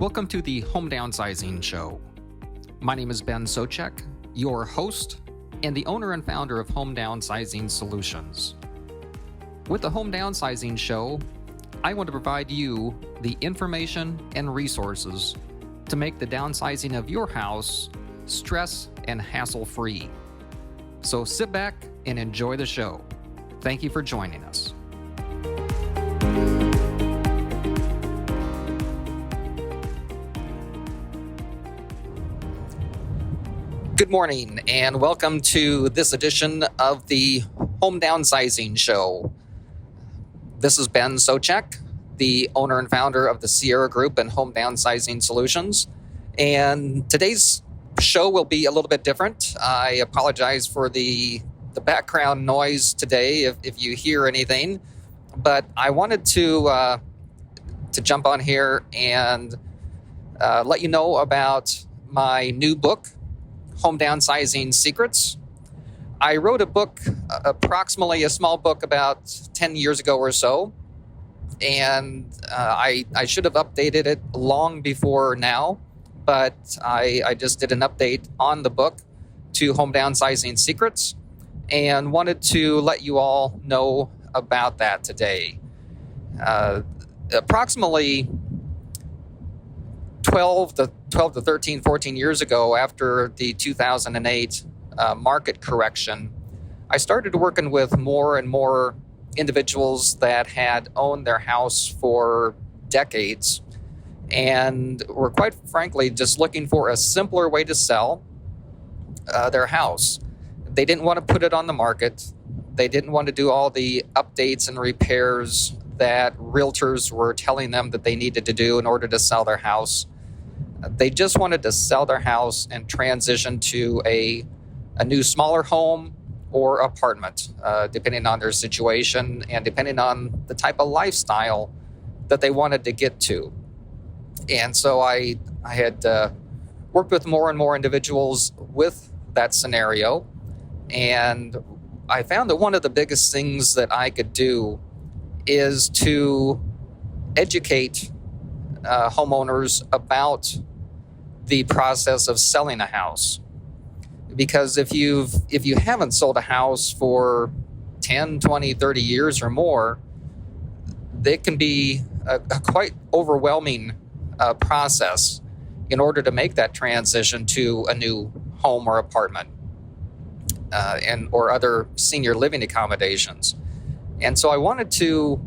Welcome to the Home Downsizing Show. My name is Ben Souchek, your host and the owner and founder of Home Downsizing Solutions. With the Home Downsizing Show, I want to provide you the information and resources to make the downsizing of your house stress and hassle-free. So sit back and enjoy the show. Thank you for joining us. Good morning, and welcome to this edition of the Home Downsizing Show. This is Ben Souchek, the owner and founder of the Sierra Group and Home Downsizing Solutions. And today's show will be a little bit different. I apologize for the background noise today if you hear anything, but I wanted to jump on here and let you know about my new book, Home Downsizing Secrets. I wrote a book, approximately a small book about 10 years ago or so, and I should have updated it long before now, but I just did an update on the book to Home Downsizing Secrets and wanted to let you all know about that today. Approximately 12 to 13, 14 years ago, after the 2008 market correction, I started working with more and more individuals that had owned their house for decades and were, quite frankly, just looking for a simpler way to sell their house. They didn't want to put it on the market. They didn't want to do all the updates and repairs that realtors were telling them that they needed to do in order to sell their house. They just wanted to sell their house and transition to a new smaller home or apartment, depending on their situation and depending on the type of lifestyle that they wanted to get to. And so I had worked with more and more individuals with that scenario, and I found that one of the biggest things that I could do is to educate homeowners about the process of selling a house. Because if you haven't sold a house for 10, 20, 30 years or more, it can be a quite overwhelming process in order to make that transition to a new home or apartment or other senior living accommodations. And so I wanted to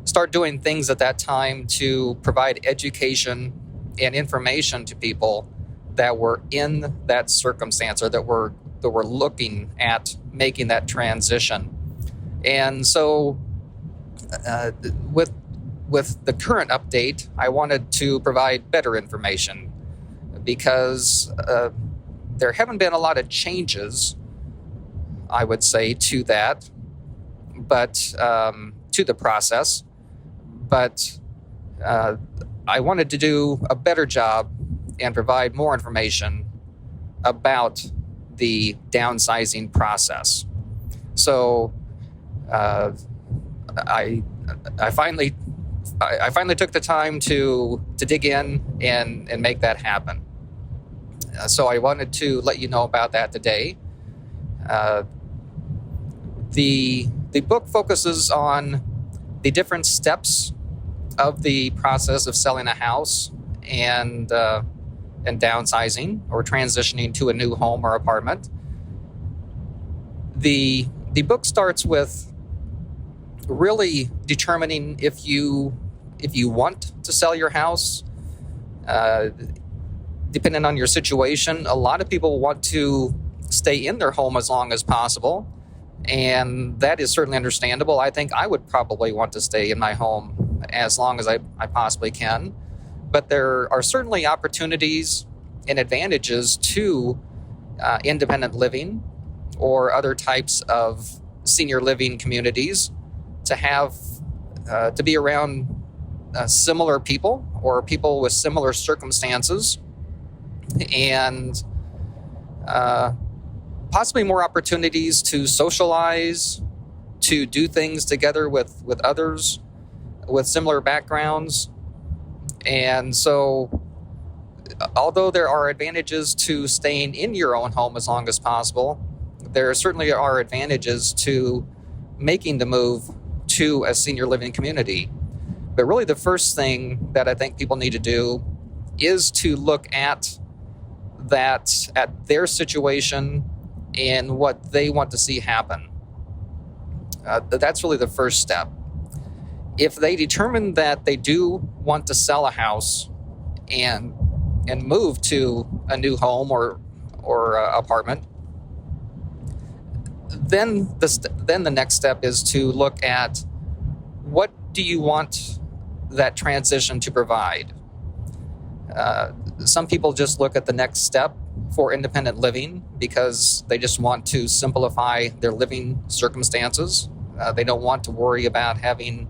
start doing things at that time to provide education and information to people that were in that circumstance or that were looking at making that transition. And so with the current update, I wanted to provide better information because there haven't been a lot of changes, I would say, to that, but to the process. But I wanted to do a better job and provide more information about the downsizing process. So I finally took the time to dig in and make that happen. So I wanted to let you know about that today. The book focuses on the different steps of the process of selling a house and downsizing or transitioning to a new home or apartment. The book starts with really determining if you want to sell your house. Depending on your situation, a lot of people want to stay in their home as long as possible, and that is certainly understandable. I think I would probably want to stay in my home as long as I possibly can. But there are certainly opportunities and advantages to independent living or other types of senior living communities to have to be around similar people or people with similar circumstances, and possibly more opportunities to socialize, to do things together with others with similar backgrounds. And so Although there are advantages to staying in your own home as long as possible, there certainly are advantages to making the move to a senior living community. But really the first thing that I think people need to do is to look at their situation and what they want to see happen. That's really the first step. If they determine that they do want to sell a house and move to a new home or apartment, then the next step is to look at what do you want that transition to provide. Some people just look at the next step for independent living because they just want to simplify their living circumstances. They don't want to worry about having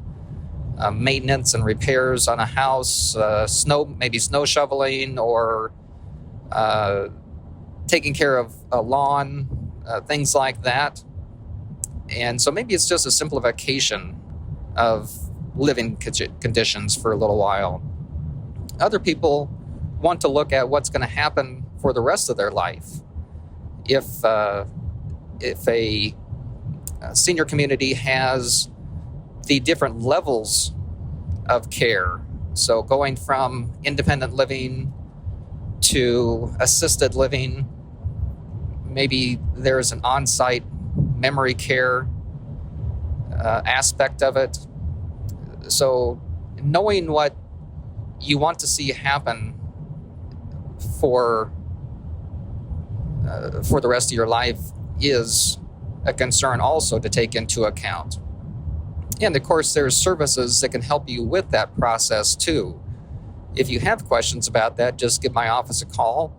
maintenance and repairs on a house, maybe snow shoveling or taking care of a lawn, things like that. And so maybe it's just a simplification of living conditions for a little while. Other people want to look at what's going to happen for the rest of their life. If a senior community has the different levels of care, so going from independent living to assisted living, maybe there's an on-site memory care aspect of it. So knowing what you want to see happen for the rest of your life is a concern also to take into account. And of course, there's services that can help you with that process too. If you have questions about that, just give my office a call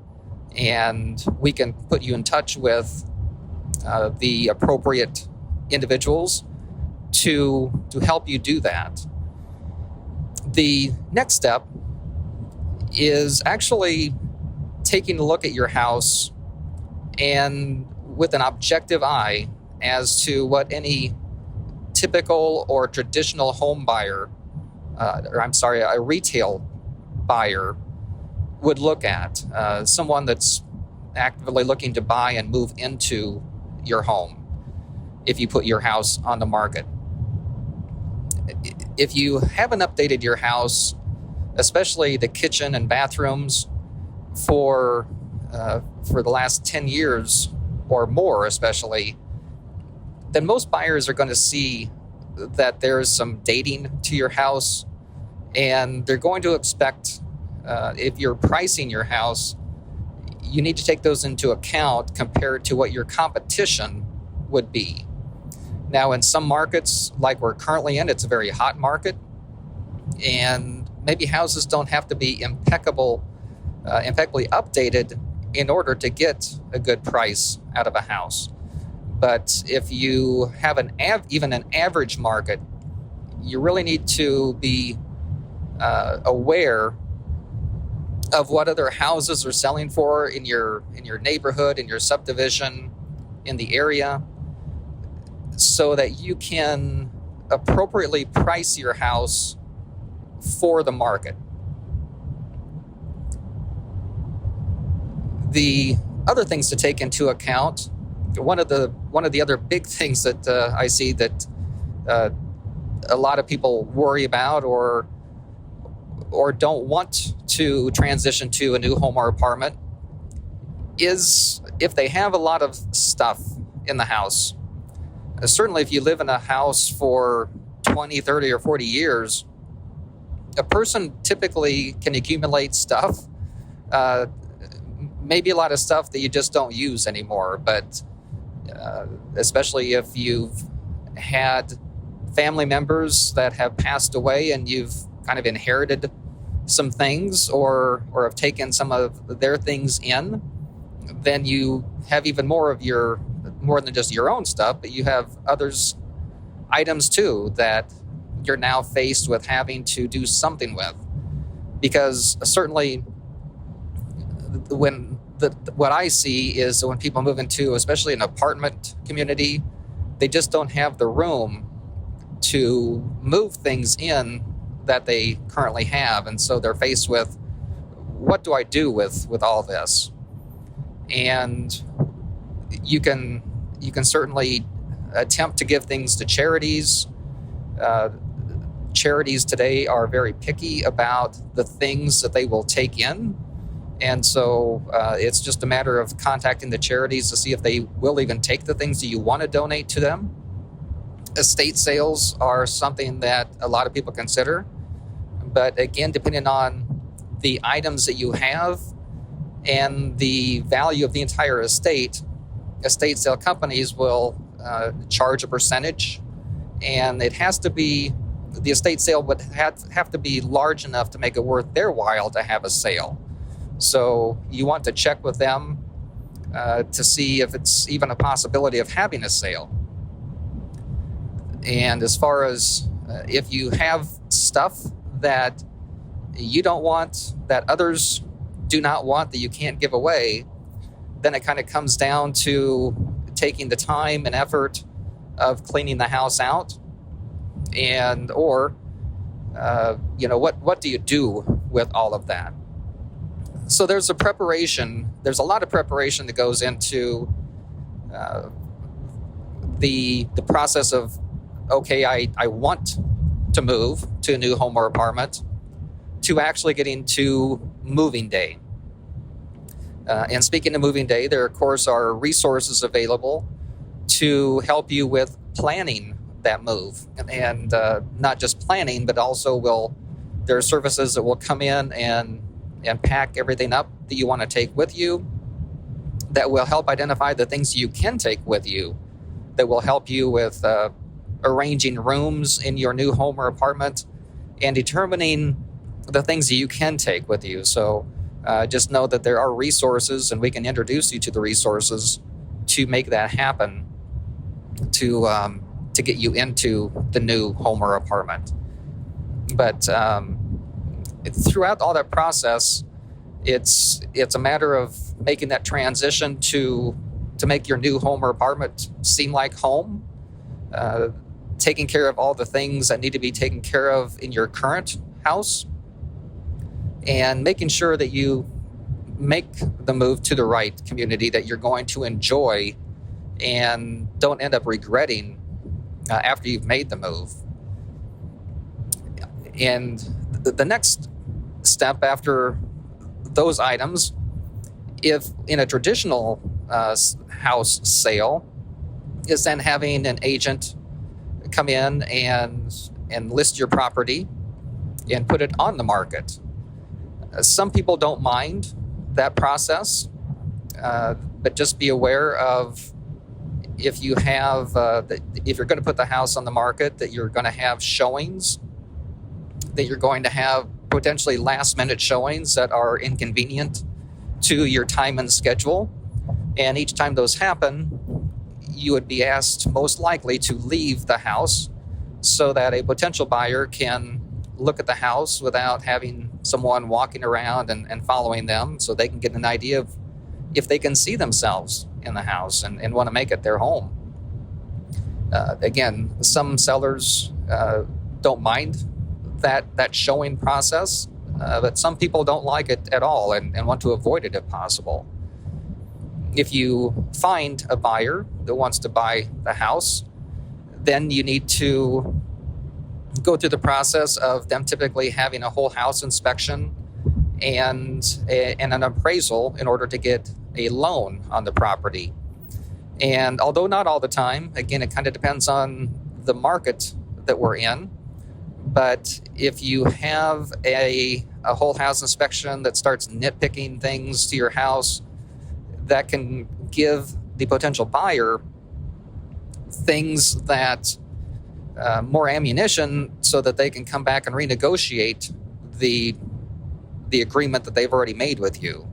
and we can put you in touch with the appropriate individuals to help you do that. The next step is actually taking a look at your house and with an objective eye as to what any typical or traditional home buyer, a retail buyer would look at. Someone that's actively looking to buy and move into your home if you put your house on the market. If you haven't updated your house, especially the kitchen and bathrooms for the last 10 years or more especially, then most buyers are going to see that there's some dating to your house, and they're going to expect, if you're pricing your house, you need to take those into account compared to what your competition would be. Now, in some markets, like we're currently in, it's a very hot market, and maybe houses don't have to be impeccably updated in order to get a good price out of a house. But if you have even an average market, you really need to be aware of what other houses are selling for in your neighborhood, in your subdivision, in the area, so that you can appropriately price your house for the market. The other things to take into account, one of the other big things that I see that a lot of people worry about or don't want to transition to a new home or apartment is if they have a lot of stuff in the house. Certainly if you live in a house for 20, 30, or 40 years, a person typically can accumulate stuff, maybe a lot of stuff that you just don't use anymore, but especially if you've had family members that have passed away and you've kind of inherited some things or have taken some of their things in, then you have even more than just your own stuff, but you have others' items too that you're now faced with having to do something with. Because certainly what I see is when people move into, especially an apartment community, they just don't have the room to move things in that they currently have. And so they're faced with what do I do with all this? And you can certainly attempt to give things to charities. Charities today are very picky about the things that they will take in. And so it's just a matter of contacting the charities to see if they will even take the things that you want to donate to them. Estate sales are something that a lot of people consider. But again, depending on the items that you have and the value of the entire estate sale companies will charge a percentage. And it has to be, the estate sale would have to be large enough to make it worth their while to have a sale. So you want to check with them to see if it's even a possibility of having a sale. And as far as if you have stuff that you don't want, that others do not want, that you can't give away, then it kind of comes down to taking the time and effort of cleaning the house out, and or what do you do with all of that? So there's a lot of preparation that goes into the process of, okay, I want to move to a new home or apartment, to actually getting to moving day. And speaking of moving day, there of course are resources available to help you with planning that move, and not just planning, but also there are services that will come in and pack everything up that you want to take with you, that will help identify the things you can take with you, that will help you with arranging rooms in your new home or apartment and determining the things that you can take with you. So just know that there are resources, and we can introduce you to the resources to make that happen, to get you into the new home or apartment. But throughout all that process, it's a matter of making that transition to make your new home or apartment seem like home, taking care of all the things that need to be taken care of in your current house, and making sure that you make the move to the right community that you're going to enjoy and don't end up regretting after you've made the move. And the next step after those items, if in a traditional house sale, is then having an agent come in and list your property and put it on the market. Some people don't mind that process, but just be aware of, if you have, if you're going to put the house on the market, that you're going to have showings, that you're going to have potentially last-minute showings that are inconvenient to your time and schedule. And each time those happen, you would be asked most likely to leave the house so that a potential buyer can look at the house without having someone walking around and following them, so they can get an idea of if they can see themselves in the house and want to make it their home. Again, some sellers don't mind that showing process, but some people don't like it at all and want to avoid it if possible. If you find a buyer that wants to buy the house, then you need to go through the process of them typically having a whole house inspection and an appraisal in order to get a loan on the property. And although not all the time, again, it kind of depends on the market that we're in, but if you have a whole house inspection that starts nitpicking things to your house, that can give the potential buyer things that more ammunition so that they can come back and renegotiate the agreement that they've already made with you.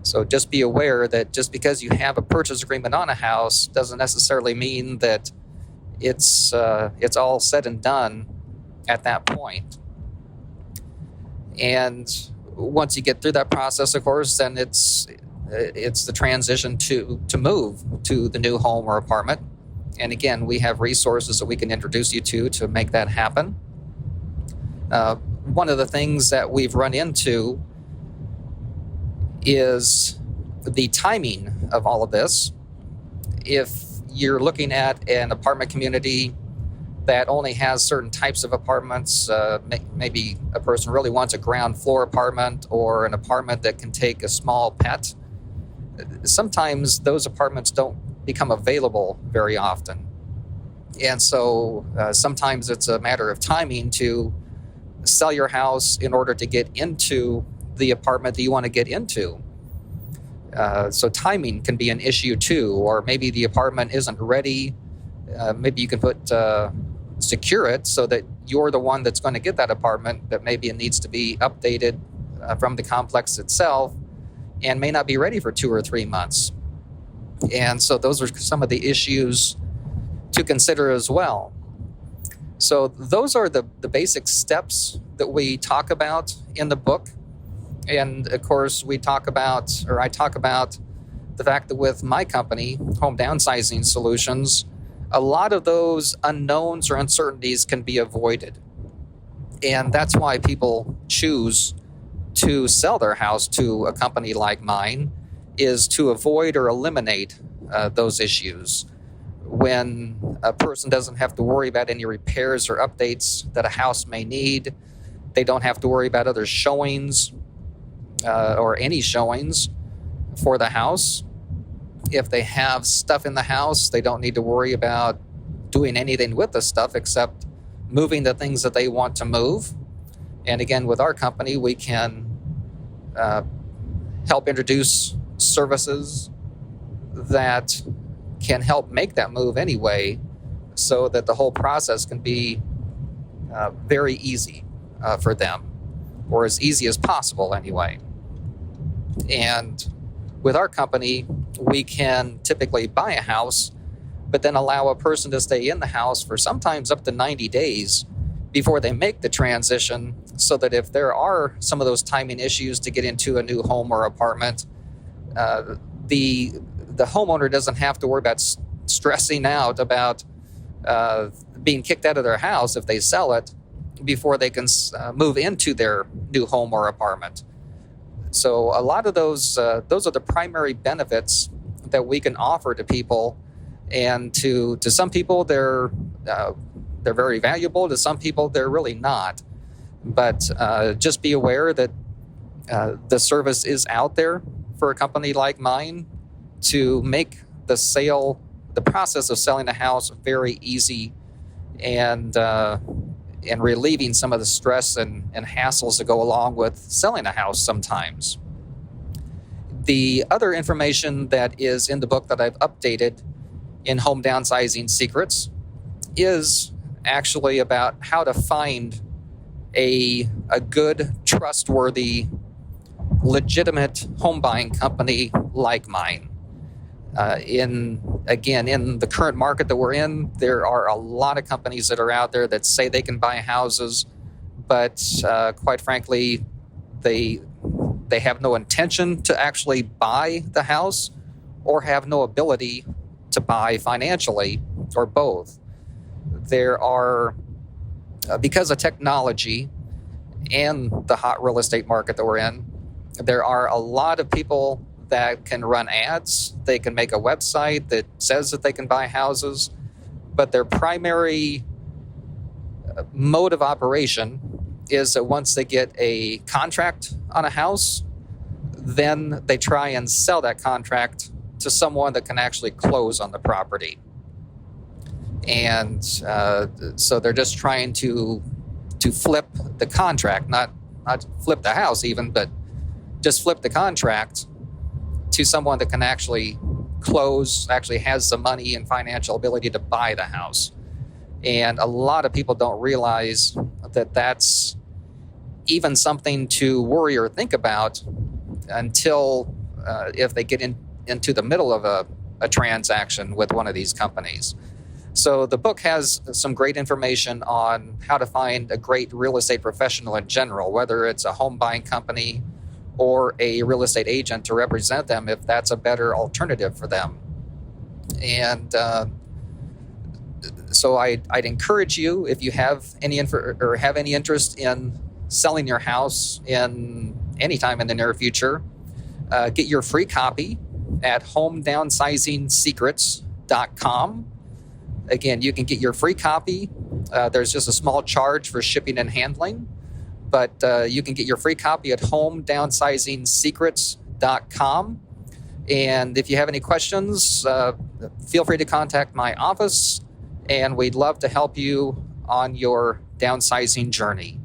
So just be aware that just because you have a purchase agreement on a house doesn't necessarily mean that it's all said and done at that point. And once you get through that process, of course, then it's the transition to move to the new home or apartment. And again, we have resources that we can introduce you to make that happen. One of the things that we've run into is the timing of all of this. If you're looking at an apartment community that only has certain types of apartments, maybe a person really wants a ground floor apartment or an apartment that can take a small pet, sometimes those apartments don't become available very often. And so sometimes it's a matter of timing to sell your house in order to get into the apartment that you want to get into. So timing can be an issue too, or maybe the apartment isn't ready. Maybe you can secure it so that you're the one that's going to get that apartment, but maybe it needs to be updated from the complex itself and may not be ready for 2 or 3 months. And so those are some of the issues to consider as well. So those are the basic steps that we talk about in the book. And of course, I talk about the fact that with my company, Home Downsizing Solutions, a lot of those unknowns or uncertainties can be avoided. And that's why people choose to sell their house to a company like mine, is to avoid or eliminate those issues. When a person doesn't have to worry about any repairs or updates that a house may need, they don't have to worry about other showings or any showings for the house. If they have stuff in the house, they don't need to worry about doing anything with the stuff except moving the things that they want to move. And again, with our company, we can help introduce services that can help make that move anyway, so that the whole process can be very easy for them, or as easy as possible anyway. And with our company, we can typically buy a house, but then allow a person to stay in the house for sometimes up to 90 days before they make the transition, so that if there are some of those timing issues to get into a new home or apartment, the homeowner doesn't have to worry about stressing out about being kicked out of their house if they sell it before they can move into their new home or apartment. So a lot of those are the primary benefits that we can offer to people. And to some people, they're very valuable. To some people, they're really not. But just be aware that the service is out there for a company like mine to make the process of selling a house very easy and relieving some of the stress and hassles that go along with selling a house sometimes. The other information that is in the book that I've updated in Home Downsizing Secrets is actually about how to find a good, trustworthy, legitimate home buying company like mine. In the current market that we're in, there are a lot of companies that are out there that say they can buy houses, but quite frankly, they have no intention to actually buy the house or have no ability to buy financially, or both. There are, because of technology and the hot real estate market that we're in, there are a lot of people that can run ads. They can make a website that says that they can buy houses, but their primary mode of operation is that once they get a contract on a house, then they try and sell that contract to someone that can actually close on the property. And so they're just trying to flip the contract, not flip the house even, but just flip the contract to someone that can actually close, actually has the money and financial ability to buy the house. And a lot of people don't realize that that's even something to worry or think about until if they get into the middle of a transaction with one of these companies. So the book has some great information on how to find a great real estate professional in general, whether it's a home buying company or a real estate agent to represent them if that's a better alternative for them. And so I'd encourage you, if you have any interest in selling your house in any time in the near future, get your free copy at homedownsizing.secrets.com. Again, you can get your free copy. There's just a small charge for shipping and handling, but you can get your free copy at homedownsizing.secrets.com. And if you have any questions, feel free to contact my office, and we'd love to help you on your downsizing journey.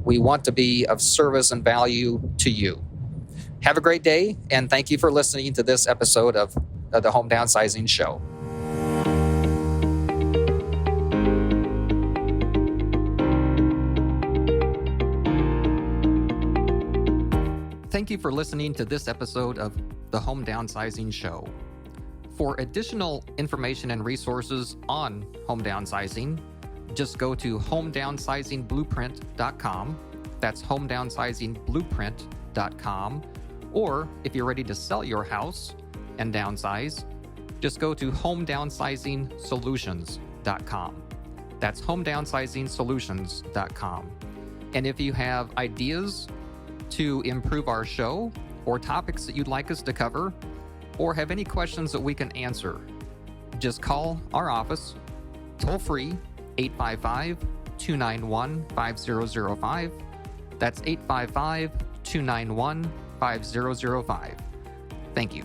We want to be of service and value to you. Have a great day, and thank you for listening to this episode of the Home Downsizing Show. Thank you for listening to this episode of the Home Downsizing Show. For additional information and resources on home downsizing, just go to homedownsizing.blueprint.com. That's homedownsizing.blueprint.com. Or if you're ready to sell your house and downsize, just go to homedownsizing That's homedownsizing And if you have ideas to improve our show or topics that you'd like us to cover, or have any questions that we can answer, just call our office toll free 855-291-5005. That's 855-291-5005. Thank you.